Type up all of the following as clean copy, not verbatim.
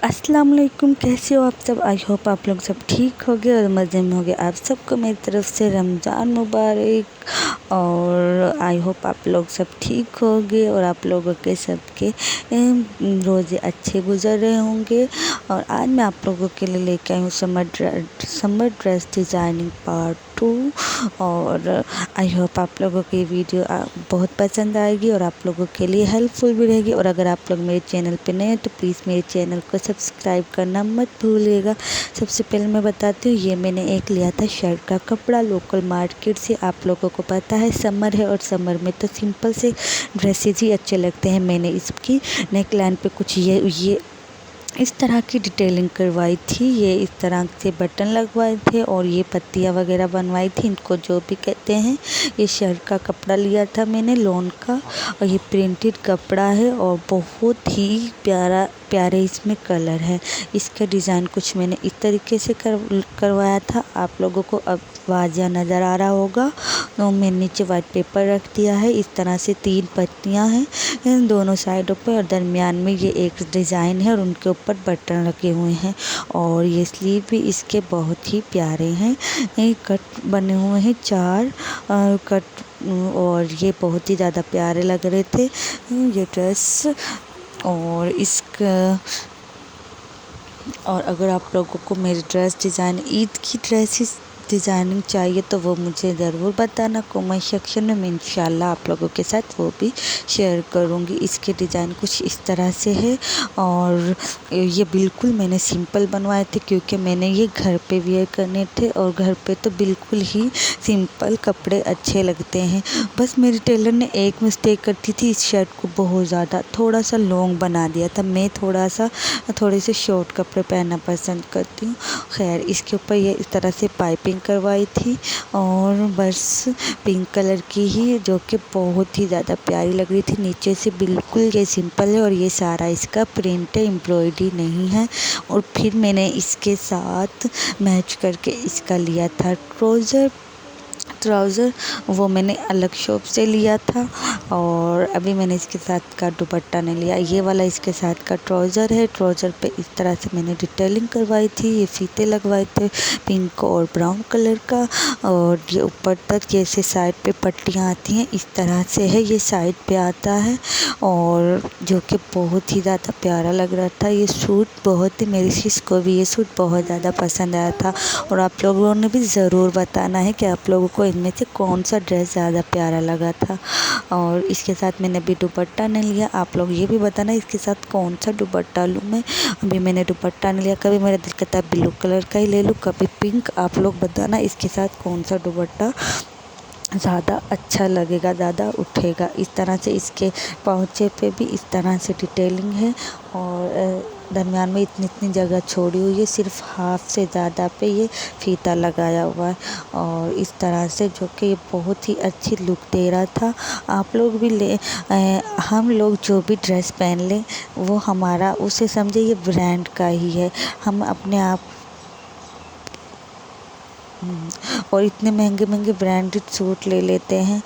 अस्सलाम वालेकुम, कैसे हो आप सब। आई होप आप लोग सब ठीक होगे और मज़े में होगे। आप सबको मेरी तरफ से रमज़ान मुबारक। और आई होप आप लोग सब ठीक होगे और आप लोगों के सबके रोज़े अच्छे गुजर रहे होंगे। और आज मैं आप लोगों के लिए लेके आई हूँ समर ड्रेस डिज़ाइनिंग पार्ट 2। और आई होप आप लोगों की वीडियो बहुत पसंद आएगी और आप लोगों के लिए हेल्पफुल भी रहेगी। और अगर आप लोग मेरे चैनल पे नए हैं तो प्लीज़ मेरे चैनल को सब्सक्राइब करना मत भूलिएगा। सबसे पहले मैं बताती हूँ, ये मैंने एक लिया था शर्ट का कपड़ा लोकल मार्केट से। आप लोगों को पता है समर है और समर में तो सिंपल से ड्रेसेस ही अच्छे लगते हैं। मैंने इसकी नेक लाइन पे कुछ ये इस तरह की डिटेलिंग करवाई थी। ये इस तरह से बटन लगवाए थे और ये पत्तियाँ वगैरह बनवाई थी, इनको जो भी कहते हैं। ये शर्ट का कपड़ा लिया था मैंने लॉन का और ये प्रिंटेड कपड़ा है और बहुत ही प्यारे इसमें कलर है। इसका डिज़ाइन कुछ मैंने इस तरीके से करवाया था। आप लोगों को अब वाजिया नज़र आ रहा होगा। तो मैंने नीचे वाइट पेपर रख दिया है। इस तरह से 3 पत्तियाँ हैं दोनों साइडों पर और दरमियान में ये एक डिज़ाइन है और उनके ऊपर बटन लगे हुए हैं। और ये स्लीव भी इसके बहुत ही प्यारे हैं। ये कट बने हुए हैं 4 कट और ये बहुत ही ज़्यादा प्यारे लग रहे थे ये ड्रेस। और अगर आप लोगों को मेरी ड्रेस डिज़ाइन ईद की ड्रेसेस डिज़ाइनिंग चाहिए तो वो मुझे ज़रूर बताना कमेंट सेक्शन में। मैं इंशाल्लाह आप लोगों के साथ वो भी शेयर करूँगी। इसके डिज़ाइन कुछ इस तरह से है और ये बिल्कुल मैंने सिंपल बनवाए थे क्योंकि मैंने ये घर पे वियर करने थे और घर पे तो बिल्कुल ही सिंपल कपड़े अच्छे लगते हैं। बस मेरी टेलर ने एक मिस्टेक करती थी, इस शर्ट को बहुत ज़्यादा थोड़ा सा लॉन्ग बना दिया था। मैं थोड़े से शॉर्ट कपड़े पहनना पसंद करती हूँ। खैर इसके ऊपर ये इस तरह से पाइपिंग करवाई थी और बस पिंक कलर की ही, जो कि बहुत ही ज़्यादा प्यारी लग रही थी। नीचे से बिल्कुल ये सिंपल है और ये सारा इसका प्रिंट है, एम्ब्रॉयडरी नहीं है। और फिर मैंने इसके साथ मैच करके इसका लिया था ट्राउज़र। वो मैंने अलग शॉप से लिया था और अभी मैंने इसके साथ का दुपट्टा नहीं लिया। ये वाला इसके साथ का ट्राउज़र है। ट्राउज़र पे इस तरह से मैंने डिटेलिंग करवाई थी। ये फीते लगवाए थे पिंक और ब्राउन कलर का और ये ऊपर तक जैसे साइड पे पट्टियाँ आती हैं इस तरह से है, ये साइड पे आता है और जो कि बहुत ही ज़्यादा प्यारा लग रहा था। ये सूट बहुत ही, मेरी सिस को भी ये सूट बहुत ज़्यादा पसंद आया था। और आप लोगों ने भी ज़रूर बताना है कि आप लोगों को इनमें से कौन सा ड्रेस ज़्यादा प्यारा लगा था। और इसके साथ मैंने अभी दुपट्टा नहीं लिया। आप लोग ये भी बताना इसके साथ कौन सा दुपट्टा लूँ मैं। अभी मैंने दुपट्टा नहीं लिया। कभी मेरा दिल करता है ब्लू कलर का ही ले लूँ, कभी पिंक। आप लोग बताना इसके साथ कौन सा दुपट्टा ज़्यादा अच्छा लगेगा, ज़्यादा उठेगा। इस तरह से इसके पाँचे पे भी इस तरह से डिटेलिंग है और दरमियान में इतनी जगह छोड़ी हुई है, सिर्फ हाफ से ज़्यादा पे ये फीता लगाया हुआ है। और इस तरह से जो कि ये बहुत ही अच्छी लुक दे रहा था। आप लोग भी हम लोग जो भी ड्रेस पहन लें वो हमारा, उसे समझे ये ब्रांड का ही है। हम अपने आप और इतने महंगे ब्रांडेड सूट ले लेते हैं।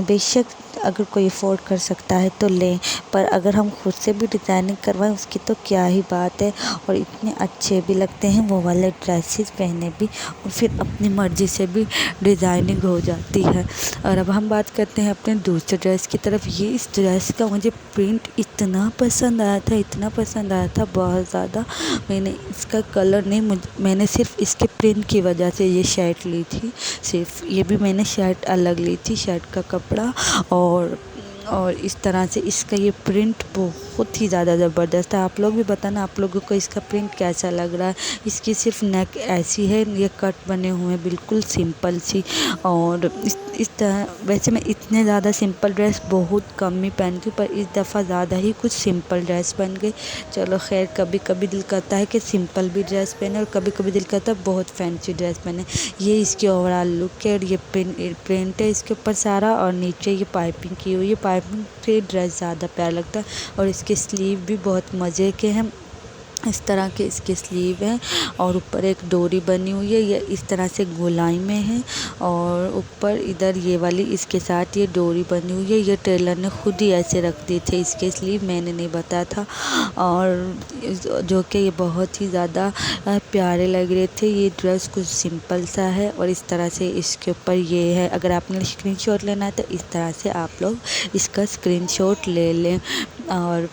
बेशक अगर कोई अफोर्ड कर सकता है तो लें, पर अगर हम खुद से भी डिज़ाइनिंग करवाएं उसकी तो क्या ही बात है। और इतने अच्छे भी लगते हैं वो वाले ड्रेसेस पहने भी, और फिर अपनी मर्ज़ी से भी डिज़ाइनिंग हो जाती है। और अब हम बात करते हैं अपने दूसरे ड्रेस की तरफ। ये इस ड्रेस का मुझे प्रिंट इतना पसंद आया था बहुत ज़्यादा। मैंने इसका कलर नहीं, मैंने सिर्फ इसके प्रिंट की वजह से ये शर्ट ली थी। सिर्फ ये भी मैंने शर्ट अलग ली थी, शर्ट का कपड़ा। और इस तरह से इसका ये प्रिंट बहुत ही ज़्यादा ज़बरदस्त है। आप लोग भी बताना आप लोगों को इसका प्रिंट कैसा लग रहा है। इसकी सिर्फ नेक ऐसी है, ये कट बने हुए हैं बिल्कुल सिंपल सी। और इस तरह वैसे मैं इतने ज़्यादा सिंपल ड्रेस बहुत कम ही पहनती हूँ, पर इस दफ़ा ज़्यादा ही कुछ सिंपल ड्रेस पहन गई। चलो खैर, कभी कभी दिल करता है कि सिंपल भी ड्रेस पहने और कभी कभी दिल करता है बहुत फैंसी ड्रेस पहने। ये इसकी ओवरऑल लुक है और ये प्रिंट है इसके ऊपर सारा, और नीचे ये पाइपिंग की हुई है। पाइपिंग से ड्रेस ज़्यादा प्यारा लगता है और इसके स्लीव भी बहुत मज़े के हैं। इस तरह के इसके स्लीव हैं और ऊपर एक डोरी बनी हुई है, ये इस तरह से गोलाई में है और ऊपर इधर ये वाली इसके साथ ये डोरी बनी हुई है। ये टेलर ने खुद ही ऐसे रख दिए थे इसके स्लीव, मैंने नहीं बताया था। और जो कि ये बहुत ही ज़्यादा प्यारे लग रहे थे। ये ड्रेस कुछ सिंपल सा है और इस तरह से इसके ऊपर ये है। अगर आपने स्क्रीनशॉट लेना है तो इस तरह से आप लोग इसका स्क्रीनशॉट ले लें। और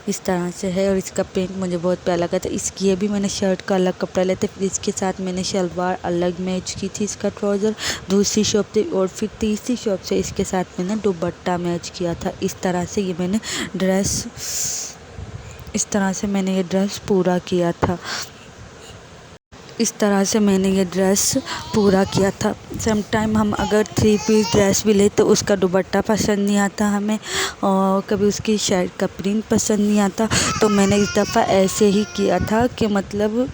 इस तरह से है और इसका प्रिंट मुझे बहुत प्यारा लगा था। इसकी ये भी मैंने शर्ट का अलग कपड़ा लिया था, फिर इसके साथ मैंने शलवार अलग मैच की थी, इसका ट्राउज़र दूसरी शॉप से, और फिर तीसरी शॉप से इसके साथ मैंने दुपट्टा मैच किया था। इस तरह से मैंने ये ड्रेस पूरा किया था। इस तरह से मैंने ये ड्रेस पूरा किया था। सम टाइम हम अगर 3 पीस ड्रेस भी ले तो उसका दुपट्टा पसंद नहीं आता हमें, और कभी उसकी शर्ट का प्रिंट पसंद नहीं आता, तो मैंने इस दफ़ा ऐसे ही किया था कि मतलब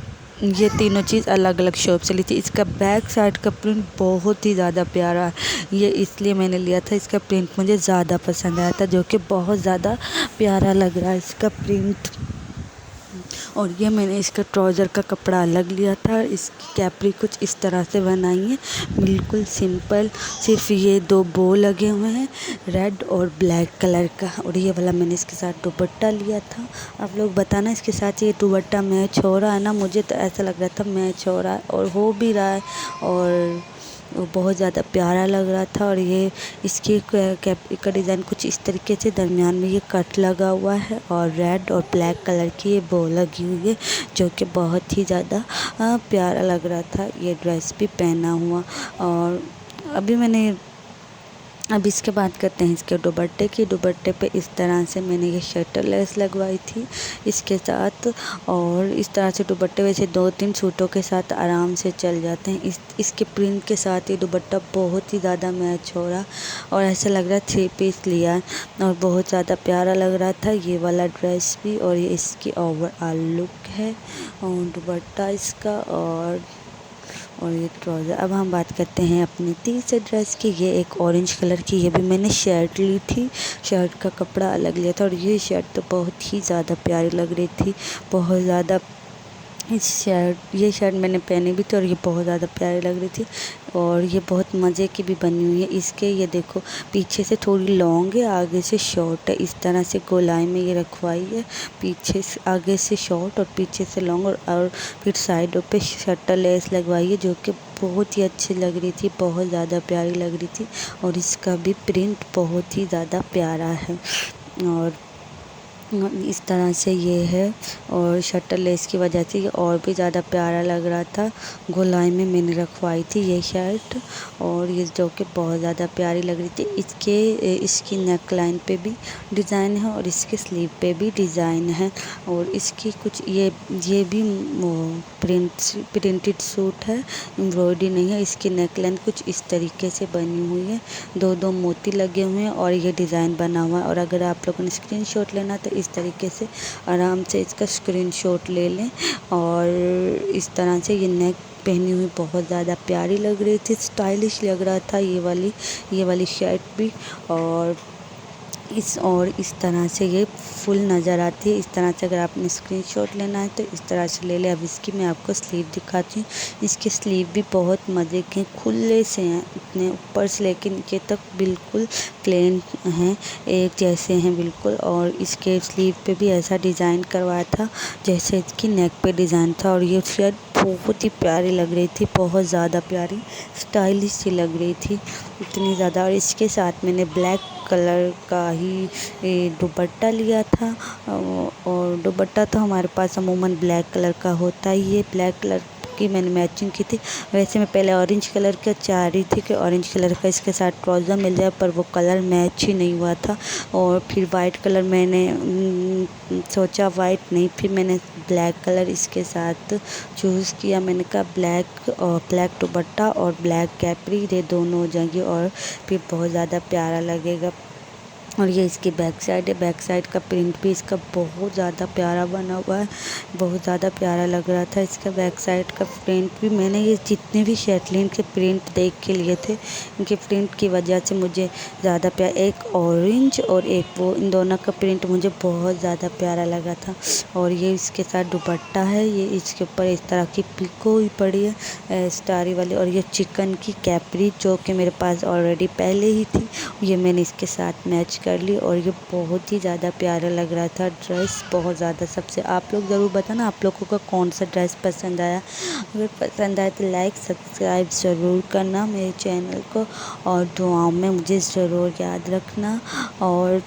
ये तीनों चीज़ अलग अलग शॉप से ली थी। इसका बैक साइड का प्रिंट बहुत ही ज़्यादा प्यारा है, ये इसलिए मैंने लिया था। इसका प्रिंट मुझे ज़्यादा पसंद आया था, जो कि बहुत ज़्यादा प्यारा लग रहा है इसका प्रिंट। और ये मैंने इसका ट्राउज़र का कपड़ा अलग लिया था। इसकी कैपरी कुछ इस तरह से बनाई है, बिल्कुल सिंपल, सिर्फ ये 2 बो लगे हुए हैं रेड और ब्लैक कलर का। और ये वाला मैंने इसके साथ दुपट्टा लिया था। आप लोग बताना इसके साथ ये दुपट्टा मैच हो रहा है ना? मुझे तो ऐसा लग रहा था मैच हो रहा है, और हो भी रहा है, और वो बहुत ज़्यादा प्यारा लग रहा था। और ये इसकी कैपरी का डिज़ाइन कुछ इस तरीके से दरमियान में ये कट लगा हुआ है, और रेड और ब्लैक कलर की ये बो लगी हुई है, जो कि बहुत ही ज़्यादा प्यारा लग रहा था ये ड्रेस भी पहना हुआ। और अब इसके बात करते हैं इसके दुपट्टे की। दुपट्टे पे इस तरह से मैंने ये शटर लेस लगवाई थी इसके साथ, और इस तरह से दुपट्टे वैसे 2-3 सूटों के साथ आराम से चल जाते हैं। इसके प्रिंट के साथ ये दुपट्टा बहुत ही ज़्यादा मैच हो रहा, और ऐसा लग रहा है 3 पीस लिया, और बहुत ज़्यादा प्यारा लग रहा था ये वाला ड्रेस भी। और ये इसकी ओवरऑल लुक है, और दुपट्टा इसका, और ये ट्राउज़र। अब हम बात करते हैं अपनी तीसरे ड्रेस की। ये एक ऑरेंज कलर की, ये भी मैंने शर्ट ली थी, शर्ट का कपड़ा अलग लिया था। और ये शर्ट तो बहुत ही ज़्यादा प्यारी लग रही थी, बहुत ज़्यादा। ये शर्ट मैंने पहनी भी थी और ये बहुत ज़्यादा प्यारी लग रही थी, और ये बहुत मज़े की भी बनी हुई है। इसके ये देखो पीछे से थोड़ी लॉन्ग है, आगे से शॉर्ट है, इस तरह से गोलाई में ये रखवाई है। पीछे से आगे से शॉर्ट और पीछे से लॉन्ग, और फिर साइडों पे शटर लेस लगवाई है, जो कि बहुत ही अच्छी लग रही थी, बहुत ज़्यादा प्यारी लग रही थी। और इसका भी प्रिंट बहुत ही ज़्यादा प्यारा है, और इस तरह से ये है। और शटर लेस की वजह से ये और भी ज़्यादा प्यारा लग रहा था। गोलाई में मैंने रखवाई थी ये शर्ट, और ये जो कि बहुत ज़्यादा प्यारी लग रही थी। इसकी नेक लाइन पे भी डिज़ाइन है, और इसके स्लीव पे भी डिज़ाइन है, और इसकी कुछ ये भी प्रिंटेड सूट है, एम्ब्रॉयडरी नहीं है। इसकी नेक लाइन कुछ इस तरीके से बनी हुई है, 2-2 मोती लगे हुए हैं, और ये डिज़ाइन बना हुआ है। और अगर आप लोगों ने स्क्रीनशॉट लेना तो इस तरीके से आराम से इसका स्क्रीनशॉट ले लें। और इस तरह से ये नेक पहनी हुई बहुत ज़्यादा प्यारी लग रही थी, स्टाइलिश लग रहा था ये वाली शर्ट भी। और इस तरह से ये फुल नज़र आती है। इस तरह से अगर आपने स्क्रीनशॉट लेना है तो इस तरह से ले लें। अब इसकी मैं आपको स्लीव दिखाती हूँ। इसके स्लीव भी बहुत मज़े के खुले से हैं, इतने ऊपर से लेके नीचे तक बिल्कुल प्लेन हैं, एक जैसे हैं बिल्कुल। और इसके स्लीव पे भी ऐसा डिज़ाइन करवाया था जैसे इसकी नेक पे डिज़ाइन था। और ये शर्ट बहुत ही प्यारी लग रही थी, बहुत ज़्यादा प्यारी, स्टाइलिश सी लग रही थी इतनी ज़्यादा। और इसके साथ मैंने ब्लैक कलर का ही दुपट्टा लिया था, और दुपट्टा तो हमारे पास अमूमन ब्लैक कलर का होता ही है। ब्लैक कलर की मैंने मैचिंग की थी। वैसे मैं पहले ऑरेंज कलर का चाह रही थी कि ऑरेंज कलर का इसके साथ ट्राउज़र मिल जाए, पर वो कलर मैच ही नहीं हुआ था। और फिर वाइट कलर मैंने सोचा, वाइट नहीं, फिर मैंने ब्लैक कलर इसके साथ चूज़ किया। मैंने कहा ब्लैक दुपट्टा और ब्लैक कैपरी ये दोनों हो जाएंगी, और फिर बहुत ज़्यादा प्यारा लगेगा। और ये इसकी बैक साइड है। बैक साइड का प्रिंट भी इसका बहुत ज़्यादा प्यारा बना हुआ है, बहुत ज़्यादा प्यारा लग रहा था इसका बैक साइड का प्रिंट भी। मैंने ये जितने भी शेटलिन के प्रिंट देख के लिए थे, इनके प्रिंट की वजह से मुझे ज़्यादा प्यारा, एक ऑरेंज और एक वो, इन दोनों का प्रिंट मुझे बहुत ज़्यादा प्यारा लगा था। और ये इसके साथ दुपट्टा है, ये इसके ऊपर इस तरह की पिको हुई पड़ी है स्टारी वाली। और ये चिकन की कैपरी जो कि मेरे पास ऑलरेडी पहले ही थी, ये मैंने इसके साथ मैच कर ली। और ये बहुत ही ज़्यादा प्यारा लग रहा था ड्रेस, बहुत ज़्यादा। सबसे आप लोग ज़रूर बताना आप लोगों को कौन सा ड्रेस पसंद आया। अगर पसंद आए तो लाइक सब्सक्राइब ज़रूर करना मेरे चैनल को, और दुआओं में मुझे ज़रूर याद रखना। और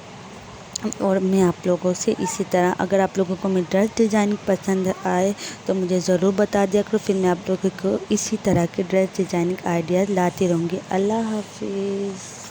मैं आप लोगों से इसी तरह, अगर आप लोगों को मेरी ड्रेस डिज़ाइनिंग पसंद आए तो मुझे ज़रूर बता दिया करो, फिर मैं आप लोगों को इसी तरह के ड्रेस डिज़ाइनिंग आइडियाज़ लाती रहूँगी। अल्लाह हाफिज़।